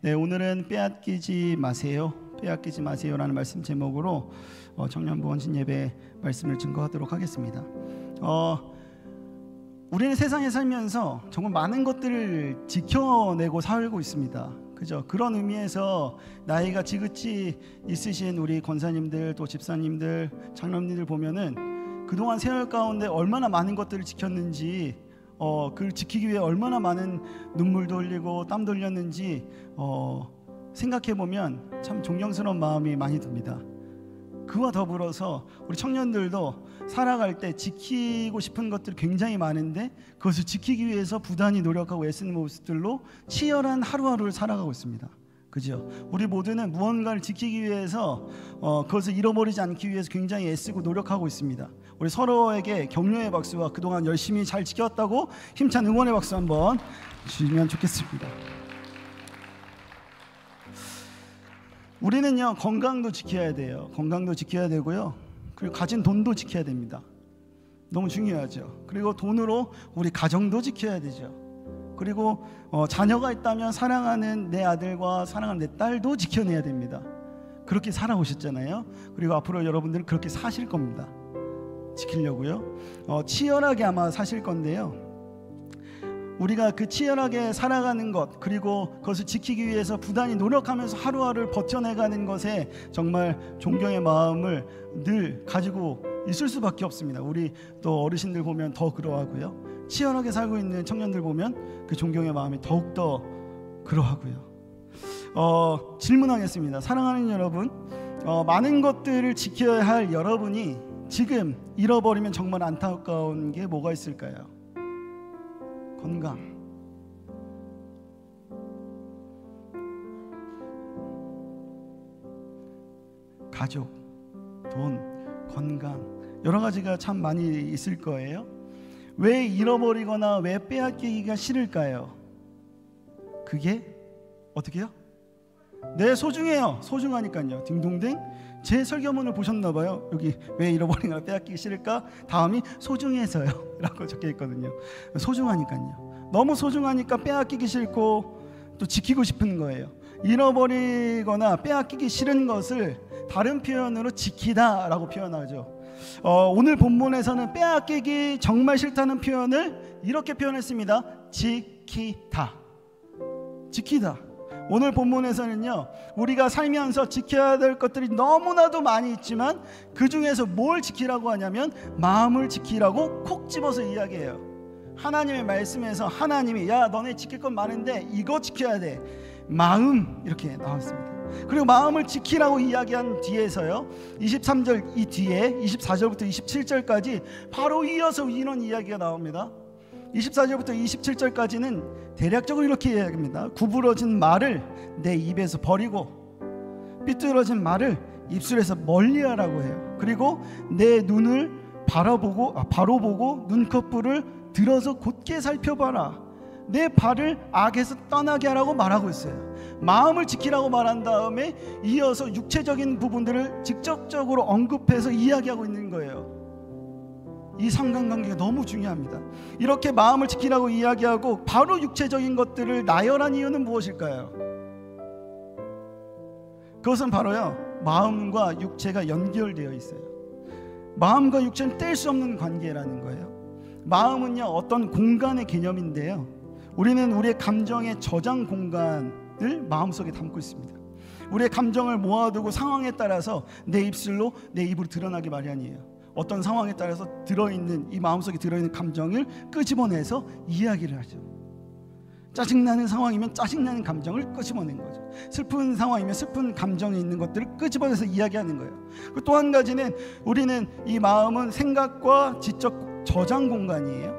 네, 오늘은 빼앗기지 마세요. 빼앗기지 마세요라는 말씀 제목으로 청년부 헌신 예배 말씀을 증거하도록 하겠습니다. 우리는 세상에 살면서 정말 많은 것들을 지켜내고 살고 있습니다. 그죠? 그런 의미에서 나이가 지긋이 있으신 우리 권사님들, 또 집사님들, 장로님들 보면은 그동안 세월 가운데 얼마나 많은 것들을 지켰는지, 그걸 지키기 위해 얼마나 많은 눈물도 흘리고 땀도 흘렸는지 생각해 보면 참 존경스러운 마음이 많이 듭니다. 그와 더불어서 우리 청년들도 살아갈 때 지키고 싶은 것들이 굉장히 많은데 그것을 지키기 위해서 부단히 노력하고 애쓰는 모습들로 치열한 하루하루를 살아가고 있습니다. 그죠? 우리 모두는 무언가를 지키기 위해서 그것을 잃어버리지 않기 위해서 굉장히 애쓰고 노력하고 있습니다. 우리 서로에게 격려의 박수와 그동안 열심히 잘 지켰다고 힘찬 응원의 박수 한번 주시면 좋겠습니다. 우리는요, 건강도 지켜야 돼요. 건강도 지켜야 되고요, 그리고 가진 돈도 지켜야 됩니다. 너무 중요하죠. 그리고 돈으로 우리 가정도 지켜야 되죠. 그리고 자녀가 있다면 사랑하는 내 아들과 사랑하는 내 딸도 지켜내야 됩니다. 그렇게 살아오셨잖아요. 그리고 앞으로 여러분들은 그렇게 사실 겁니다. 지키려고요. 치열하게 아마 사실 건데요, 우리가 그 치열하게 살아가는 것, 그리고 그것을 지키기 위해서 부단히 노력하면서 하루하루를 버텨내가는 것에 정말 존경의 마음을 늘 가지고 있을 수밖에 없습니다. 우리 또 어르신들 보면 더 그러하고요, 치열하게 살고 있는 청년들 보면 그 존경의 마음이 더욱더 그러하고요. 질문하겠습니다. 사랑하는 여러분, 많은 것들을 지켜야 할 여러분이 지금 잃어버리면 정말 안타까운 게 뭐가 있을까요? 건강, 가족, 돈, 건강, 여러 가지가 참 많이 있을 거예요. 왜 잃어버리거나 왜 빼앗기기가 싫을까요? 그게 어떻게요? 네, 소중해요. 소중하니까요. 딩동댕. 제 설교문을 보셨나봐요. 여기 왜 잃어버리거나 빼앗기기 싫을까? 다음이 소중해서요 라고 적혀있거든요. 소중하니까요. 너무 소중하니까 빼앗기기 싫고 또 지키고 싶은 거예요. 잃어버리거나 빼앗기기 싫은 것을 다른 표현으로 지키다 라고 표현하죠. 오늘 본문에서는 빼앗기기 정말 싫다는 표현을 이렇게 표현했습니다. 지키다. 지키다. 오늘 본문에서는요, 우리가 살면서 지켜야 될 것들이 너무나도 많이 있지만 그 중에서 뭘 지키라고 하냐면 마음을 지키라고 콕 집어서 이야기해요. 하나님의 말씀에서 하나님이 야, 너네 지킬 건 많은데 이거 지켜야 돼. 마음, 이렇게 나왔습니다. 그리고 마음을 지키라고 이야기한 뒤에서요, 23절 이 뒤에 24절부터 27절까지 바로 이어서 이런 이야기가 나옵니다. 24절부터 27절까지는 대략적으로 이렇게 이야기합니다. 구부러진 말을 내 입에서 버리고 삐뚤어진 말을 입술에서 멀리하라고 해요. 그리고 내 눈을 바로 보고 눈꺼풀을 들어서 곧게 살펴봐라. 내 발을 악에서 떠나게 하라고 말하고 있어요. 마음을 지키라고 말한 다음에 이어서 육체적인 부분들을 직접적으로 언급해서 이야기하고 있는 거예요. 이 상관관계가 너무 중요합니다. 이렇게 마음을 지키라고 이야기하고 바로 육체적인 것들을 나열한 이유는 무엇일까요? 그것은 바로요, 마음과 육체가 연결되어 있어요. 마음과 육체는 뗄 수 없는 관계라는 거예요. 마음은요, 어떤 공간의 개념인데요, 우리는 우리의 감정의 저장 공간을 마음속에 담고 있습니다. 우리의 감정을 모아두고 상황에 따라서 내 입술로 내 입으로 드러나기 마련이에요. 어떤 상황에 따라서 들어있는 이 마음속에 들어있는 감정을 끄집어내서 이야기를 하죠. 짜증나는 상황이면 짜증나는 감정을 끄집어낸 거죠. 슬픈 상황이면 슬픈 감정이 있는 것들을 끄집어내서 이야기하는 거예요. 또 한 가지는 우리는 이 마음은 생각과 지적 저장 공간이에요.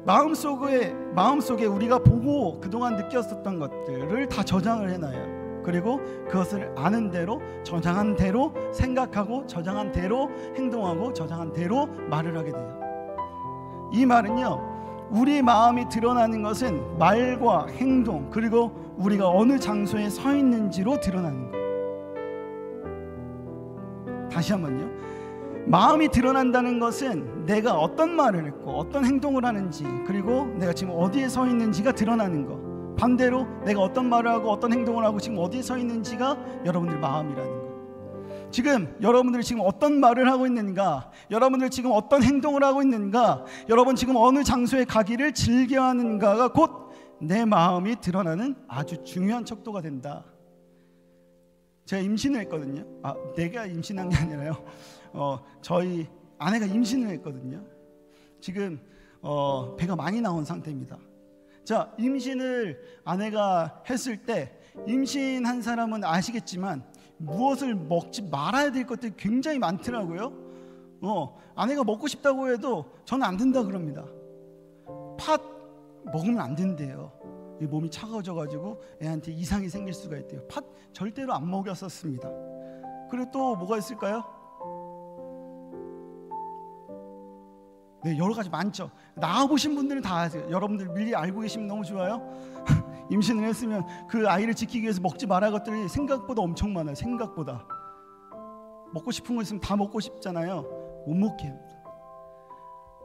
마음속에 우리가 보고 그동안 느꼈었던 것들을 다 저장을 해놔요. 그리고 그것을 아는 대로, 저장한 대로 생각하고, 저장한 대로 행동하고, 저장한 대로 말을 하게 돼요. 이 말은요, 우리 마음이 드러나는 것은 말과 행동, 그리고 우리가 어느 장소에 서 있는지로 드러나는 거예요. 다시 한번요, 마음이 드러난다는 것은 내가 어떤 말을 했고 어떤 행동을 하는지, 그리고 내가 지금 어디에 서 있는지가 드러나는 거, 반대로 내가 어떤 말을 하고 어떤 행동을 하고 지금 어디에 서 있는지가 여러분들 마음이라는 거예요. 지금 여러분들이 지금 어떤 말을 하고 있는가, 여러분들 지금 어떤 행동을 하고 있는가, 여러분 지금 어느 장소에 가기를 즐겨하는가가 곧 내 마음이 드러나는 아주 중요한 척도가 된다. 제가 임신을 했거든요. 내가 임신한 게 아니라요. 저희 아내가 임신을 했거든요. 지금 배가 많이 나온 상태입니다. 자, 임신을 아내가 했을 때 임신한 사람은 아시겠지만 무엇을 먹지 말아야 될 것들이 굉장히 많더라고요. 아내가 먹고 싶다고 해도 저는 안 된다 그럽니다. 팥 먹으면 안 된대요. 몸이 차가워져가지고 애한테 이상이 생길 수가 있대요. 팥 절대로 안 먹였었습니다. 그리고 또 뭐가 있을까요? 네, 여러 가지 많죠. 나와보신 분들은 다 아세요. 여러분들 미리 알고 계시면 너무 좋아요. 임신을 했으면 그 아이를 지키기 위해서 먹지 말아야 할 것들이 생각보다 엄청 많아요. 생각보다. 먹고 싶은 거 있으면 다 먹고 싶잖아요. 못 먹게 합니다.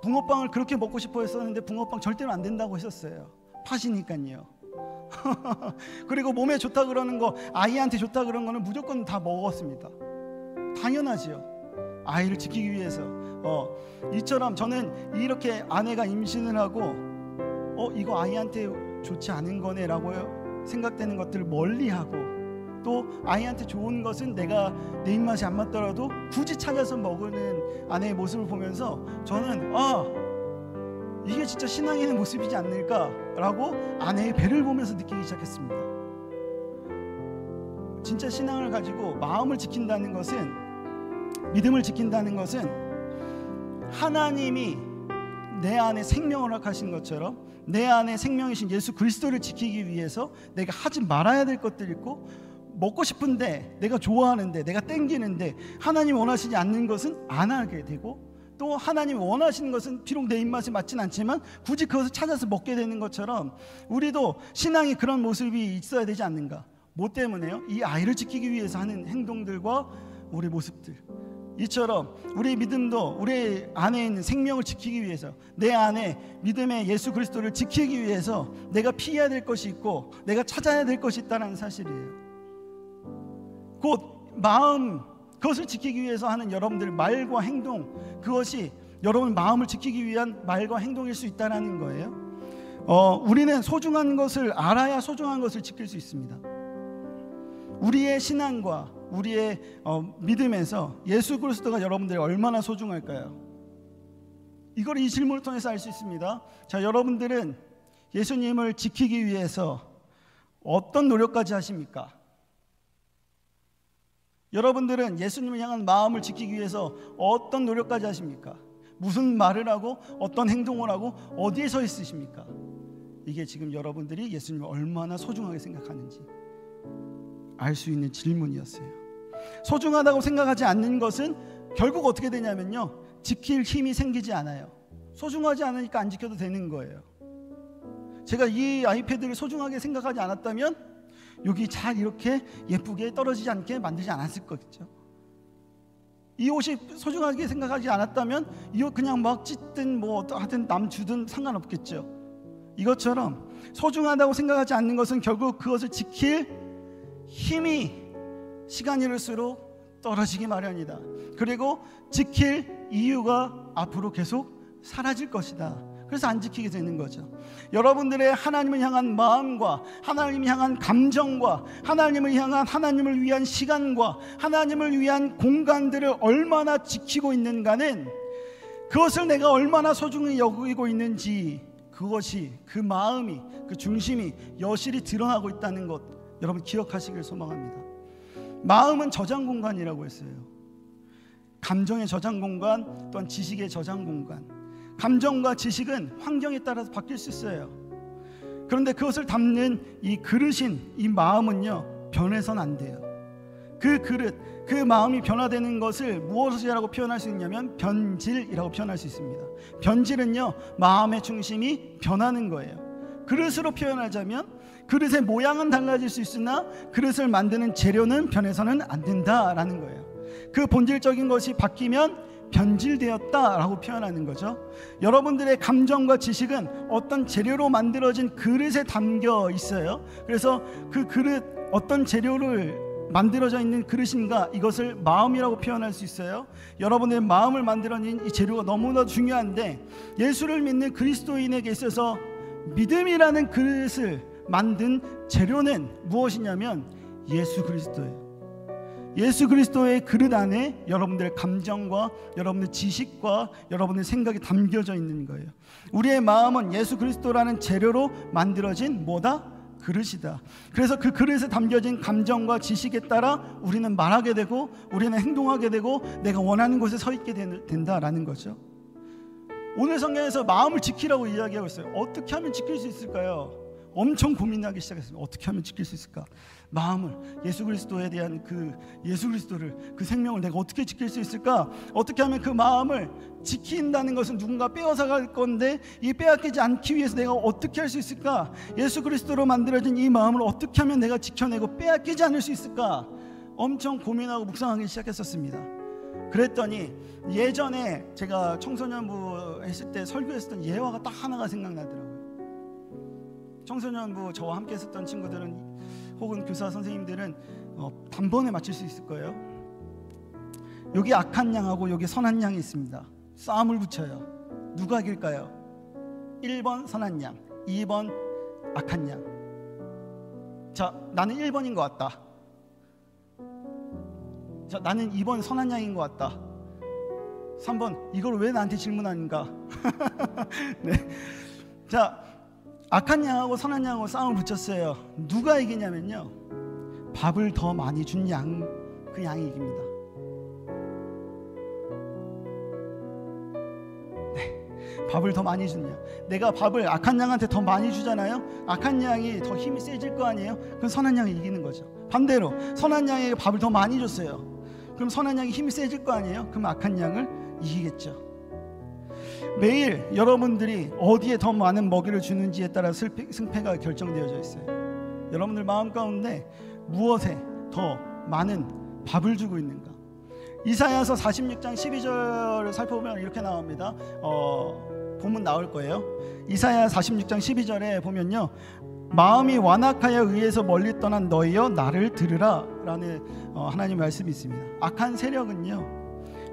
붕어빵을 그렇게 먹고 싶어 했었는데 붕어빵 절대로 안 된다고 했었어요. 팥이니까요. 그리고 몸에 좋다 그러는 거, 아이한테 좋다 그런 거는 무조건 다 먹었습니다. 당연하지요. 아이를 지키기 위해서. 이처럼 저는 이렇게 아내가 임신을 하고 이거 아이한테 좋지 않은 거네 라고 생각되는 것들을 멀리하고, 또 아이한테 좋은 것은 내가 내 입맛이 안 맞더라도 굳이 찾아서 먹는 아내의 모습을 보면서 저는 이게 진짜 신앙인의 모습이지 않을까라고 아내의 배를 보면서 느끼기 시작했습니다. 진짜 신앙을 가지고 마음을 지킨다는 것은, 믿음을 지킨다는 것은 하나님이 내 안에 생명을 허락하신 것처럼 내 안에 생명이신 예수 그리스도를 지키기 위해서 내가 하지 말아야 될 것들이 있고, 먹고 싶은데 내가 좋아하는데 내가 땡기는데 하나님이 원하시지 않는 것은 안 하게 되고, 또 하나님이 원하시는 것은 비록 내 입맛에 맞진 않지만 굳이 그것을 찾아서 먹게 되는 것처럼 우리도 신앙이 그런 모습이 있어야 되지 않는가. 뭐 때문에요? 이 아이를 지키기 위해서 하는 행동들과 우리 모습들. 이처럼 우리 믿음도 우리 안에 있는 생명을 지키기 위해서, 내 안에 믿음의 예수 그리스도를 지키기 위해서 내가 피해야 될 것이 있고 내가 찾아야 될 것이 있다는 사실이에요. 곧 마음, 그것을 지키기 위해서 하는 여러분들의 말과 행동, 그것이 여러분 마음을 지키기 위한 말과 행동일 수 있다는 거예요. 우리는 소중한 것을 알아야 소중한 것을 지킬 수 있습니다. 우리의 신앙과 우리의 믿음에서 예수 그리스도가 여러분들이 얼마나 소중할까요? 이걸 이 질문을 통해서 알 수 있습니다. 자, 여러분들은 예수님을 지키기 위해서 어떤 노력까지 하십니까? 여러분들은 예수님을 향한 마음을 지키기 위해서 어떤 노력까지 하십니까? 무슨 말을 하고 어떤 행동을 하고 어디에 서 있으십니까? 이게 지금 여러분들이 예수님을 얼마나 소중하게 생각하는지 알 수 있는 질문이었어요. 소중하다고 생각하지 않는 것은 결국 어떻게 되냐면요, 지킬 힘이 생기지 않아요. 소중하지 않으니까 안 지켜도 되는 거예요. 제가 이 아이패드를 소중하게 생각하지 않았다면 여기 잘 이렇게 예쁘게 떨어지지 않게 만들지 않았을 거겠죠. 이 옷이 소중하게 생각하지 않았다면 이 옷 그냥 막 찢든 뭐 하든 남 주든 상관없겠죠. 이것처럼 소중하다고 생각하지 않는 것은 결국 그것을 지킬 힘이 시간이 흐를수록 떨어지기 마련이다. 그리고 지킬 이유가 앞으로 계속 사라질 것이다. 그래서 안 지키게 되는 거죠. 여러분들의 하나님을 향한 마음과 하나님을 향한 감정과 하나님을 향한, 하나님을 위한 시간과 하나님을 위한 공간들을 얼마나 지키고 있는가는, 그것을 내가 얼마나 소중히 여기고 있는지, 그것이, 그 마음이, 그 중심이 여실히 드러나고 있다는 것 여러분 기억하시길 소망합니다. 마음은 저장 공간이라고 했어요. 감정의 저장 공간, 또한 지식의 저장 공간. 감정과 지식은 환경에 따라서 바뀔 수 있어요. 그런데 그것을 담는 이 그릇인 이 마음은요, 변해서는 안 돼요. 그 그릇, 그 마음이 변화되는 것을 무엇이라고 표현할 수 있냐면 변질이라고 표현할 수 있습니다. 변질은요, 마음의 중심이 변하는 거예요. 그릇으로 표현하자면 그릇의 모양은 달라질 수 있으나 그릇을 만드는 재료는 변해서는 안 된다라는 거예요. 그 본질적인 것이 바뀌면 변질되었다라고 표현하는 거죠. 여러분들의 감정과 지식은 어떤 재료로 만들어진 그릇에 담겨 있어요. 그래서 그 그릇, 어떤 재료를 만들어져 있는 그릇인가, 이것을 마음이라고 표현할 수 있어요. 여러분의 마음을 만들어낸 이 재료가 너무나 중요한데, 예수를 믿는 그리스도인에게 있어서 믿음이라는 그릇을 만든 재료는 무엇이냐면 예수 그리스도예요. 예수 그리스도의 그릇 안에 여러분들의 감정과 여러분의 지식과 여러분의 생각이 담겨져 있는 거예요. 우리의 마음은 예수 그리스도라는 재료로 만들어진 뭐다? 그릇이다. 그래서 그 그릇에 담겨진 감정과 지식에 따라 우리는 말하게 되고 우리는 행동하게 되고 내가 원하는 곳에 서 있게 된다라는 거죠. 오늘 성경에서 마음을 지키라고 이야기하고 있어요. 어떻게 하면 지킬 수 있을까요? 엄청 고민하기 시작했습니다. 어떻게 하면 지킬 수 있을까? 마음을, 예수 그리스도에 대한 그 예수 그리스도를, 그 생명을 내가 어떻게 지킬 수 있을까? 어떻게 하면 그 마음을 지킨다는 것은 누군가 빼앗아 갈 건데, 이 빼앗기지 않기 위해서 내가 어떻게 할 수 있을까? 예수 그리스도로 만들어진 이 마음을 어떻게 하면 내가 지켜내고 빼앗기지 않을 수 있을까? 엄청 고민하고 묵상하기 시작했었습니다. 그랬더니 예전에 제가 청소년부 했을 때 설교했었던 예화가 딱 하나가 생각나더라고요. 청소년부 저와 함께 했었던 친구들은 혹은 교사 선생님들은 단번에 맞출 수 있을 거예요. 여기 악한 양하고 여기 선한 양이 있습니다. 싸움을 붙여요. 누가 이길까요? 1번 선한 양, 2번 악한 양. 자, 나는 1번인 것 같다. 자, 나는 2번 선한 양인 것 같다. 3번, 이걸 왜 나한테 질문하는가? 네. 자, 악한 양하고 선한 양하고 싸움을 붙였어요. 누가 이기냐면요, 밥을 더 많이 준 양, 그 양이 이깁니다. 네, 밥을 더 많이 준 양. 내가 밥을 악한 양한테 더 많이 주잖아요. 악한 양이 더 힘이 세질 거 아니에요. 그럼 선한 양이 이기는 거죠. 반대로 선한 양에게 밥을 더 많이 줬어요. 그럼 선한 양이 힘이 세질 거 아니에요. 그럼 악한 양을 이기겠죠. 매일 여러분들이 어디에 더 많은 먹이를 주는지에 따라 승패가 결정되어져 있어요. 여러분들 마음 가운데 무엇에 더 많은 밥을 주고 있는가? 이사야서 46장 12절을 살펴보면 이렇게 나옵니다. 본문 나올 거예요. 이사야 46장 12절에 보면요, 마음이 완악하여 의에서 멀리 떠난 너희여 나를 들으라 라는 하나님 말씀이 있습니다. 악한 세력은요,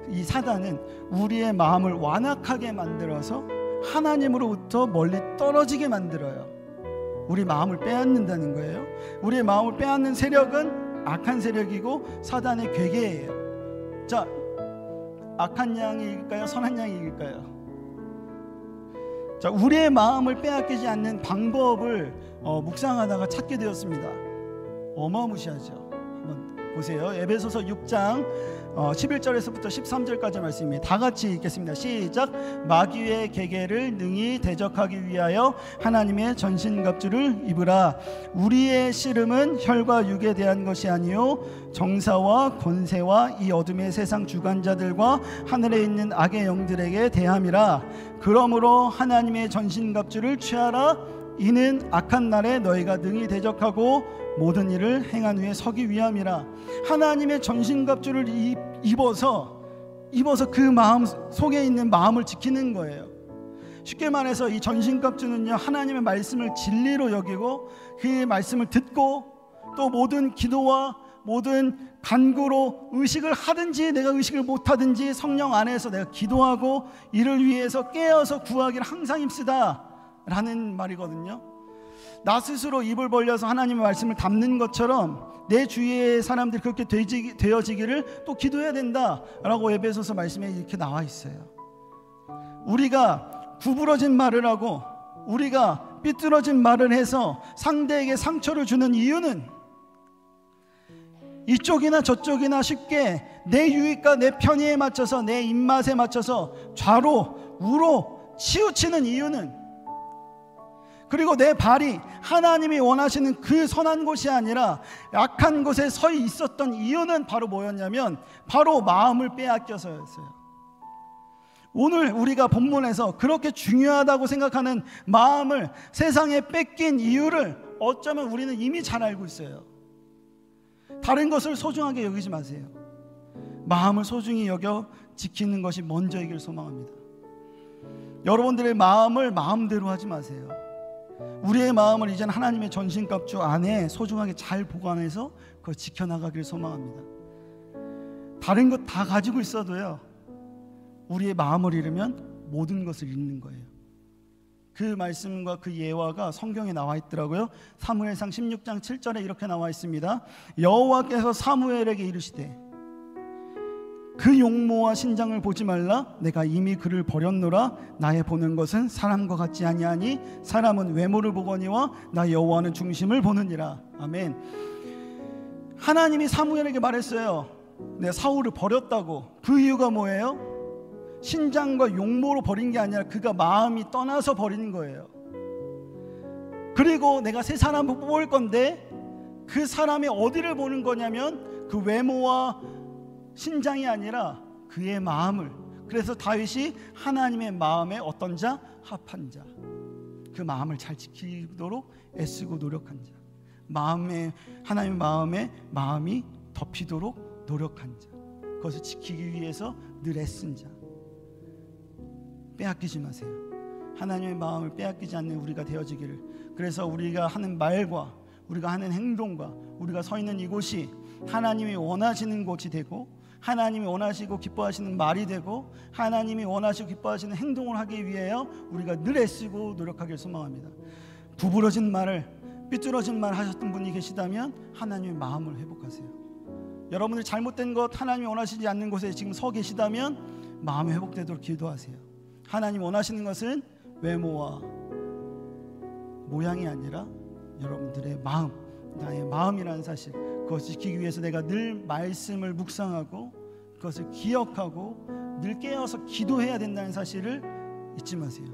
이 사단은 우리의 마음을 완악하게 만들어서 하나님으로부터 멀리 떨어지게 만들어요. 우리 마음을 빼앗는다는 거예요. 우리의 마음을 빼앗는 세력은 악한 세력이고 사단의 괴계예요. 자, 악한 양이 이길까요? 선한 양이 이길까요? 자, 우리의 마음을 빼앗기지 않는 방법을 묵상하다가 찾게 되었습니다. 어마무시하죠. 한번 보세요. 에베소서 6장 11절에서부터 13절까지 말씀입니다. 다 같이 읽겠습니다. 시작. 마귀의 계계를 능히 대적하기 위하여 하나님의 전신갑주를 입으라. 우리의 씨름은 혈과 육에 대한 것이 아니요 정사와 권세와 이 어둠의 세상 주관자들과 하늘에 있는 악의 영들에게 대함이라. 그러므로 하나님의 전신갑주를 취하라. 이는 악한 날에 너희가 능히 대적하고 모든 일을 행한 후에 서기 위함이라. 하나님의 전신갑주를 입어서 그 마음 속에 있는 마음을 지키는 거예요. 쉽게 말해서 이 전신갑주는요, 하나님의 말씀을 진리로 여기고 그 말씀을 듣고 또 모든 기도와 모든 간구로 의식을 하든지 내가 의식을 못하든지 성령 안에서 내가 기도하고 이를 위해서 깨어서 구하기를 항상 힘쓰다 라는 말이거든요. 나 스스로 입을 벌려서 하나님의 말씀을 담는 것처럼 내 주위의 사람들이 그렇게 되어지기를 또 기도해야 된다라고 에베소서 말씀에 이렇게 나와 있어요. 우리가 구부러진 말을 하고 우리가 삐뚤어진 말을 해서 상대에게 상처를 주는 이유는 이쪽이나 저쪽이나 쉽게 내 유익과 내 편의에 맞춰서 내 입맛에 맞춰서 좌로 우로 치우치는 이유는, 그리고 내 발이 하나님이 원하시는 그 선한 곳이 아니라 악한 곳에 서 있었던 이유는 바로 뭐였냐면 바로 마음을 빼앗겨서였어요. 오늘 우리가 본문에서 그렇게 중요하다고 생각하는 마음을 세상에 뺏긴 이유를 어쩌면 우리는 이미 잘 알고 있어요. 다른 것을 소중하게 여기지 마세요. 마음을 소중히 여겨 지키는 것이 먼저이길 소망합니다. 여러분들의 마음을 마음대로 하지 마세요. 우리의 마음을 이제는 하나님의 전신갑주 안에 소중하게 잘 보관해서 그걸 지켜나가길 소망합니다. 다른 것 다 가지고 있어도요, 우리의 마음을 잃으면 모든 것을 잃는 거예요. 그 말씀과 그 예화가 성경에 나와 있더라고요. 사무엘상 16장 7절에 이렇게 나와 있습니다. 여호와께서 사무엘에게 이르시되 그 용모와 신장을 보지 말라. 내가 이미 그를 버렸노라. 나의 보는 것은 사람과 같지 아니하니 사람은 외모를 보거니와 나 여호와는 중심을 보느니라. 아멘. 하나님이 사무엘에게 말했어요. 내가 사울을 버렸다고. 그 이유가 뭐예요? 신장과 용모로 버린 게 아니라 그가 마음이 떠나서 버린 거예요. 그리고 내가 새 사람을 뽑을 건데 그 사람이 어디를 보는 거냐면 그 외모와 신장이 아니라 그의 마음을. 그래서 다윗이 하나님의 마음에 어떤 자? 합한 자. 그 마음을 잘 지키도록 애쓰고 노력한 자. 하나님의 마음에 마음이 덮이도록 노력한 자. 그것을 지키기 위해서 늘 애쓴 자. 빼앗기지 마세요. 하나님의 마음을 빼앗기지 않는 우리가 되어지기를. 그래서 우리가 하는 말과 우리가 하는 행동과 우리가 서 있는 이곳이 하나님이 원하시는 곳이 되고, 하나님이 원하시고 기뻐하시는 말이 되고, 하나님이 원하시고 기뻐하시는 행동을 하기 위하여 우리가 늘 애쓰고 노력하길 소망합니다. 구부러진 말을, 삐뚤어진 말 하셨던 분이 계시다면 하나님의 마음을 회복하세요. 여러분들 잘못된 것, 하나님이 원하시지 않는 곳에 지금 서 계시다면 마음이 회복되도록 기도하세요. 하나님 원하시는 것은 외모와 모양이 아니라 여러분들의 마음, 나의 마음이라는 사실, 그것을 지키기 위해서 내가 늘 말씀을 묵상하고 그것을 기억하고 늘 깨어서 기도해야 된다는 사실을 잊지 마세요.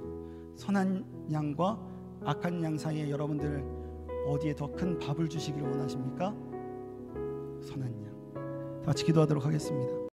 선한 양과 악한 양 사이에 여러분들 어디에 더 큰 밥을 주시기를 원하십니까? 선한 양. 다 같이 기도하도록 하겠습니다.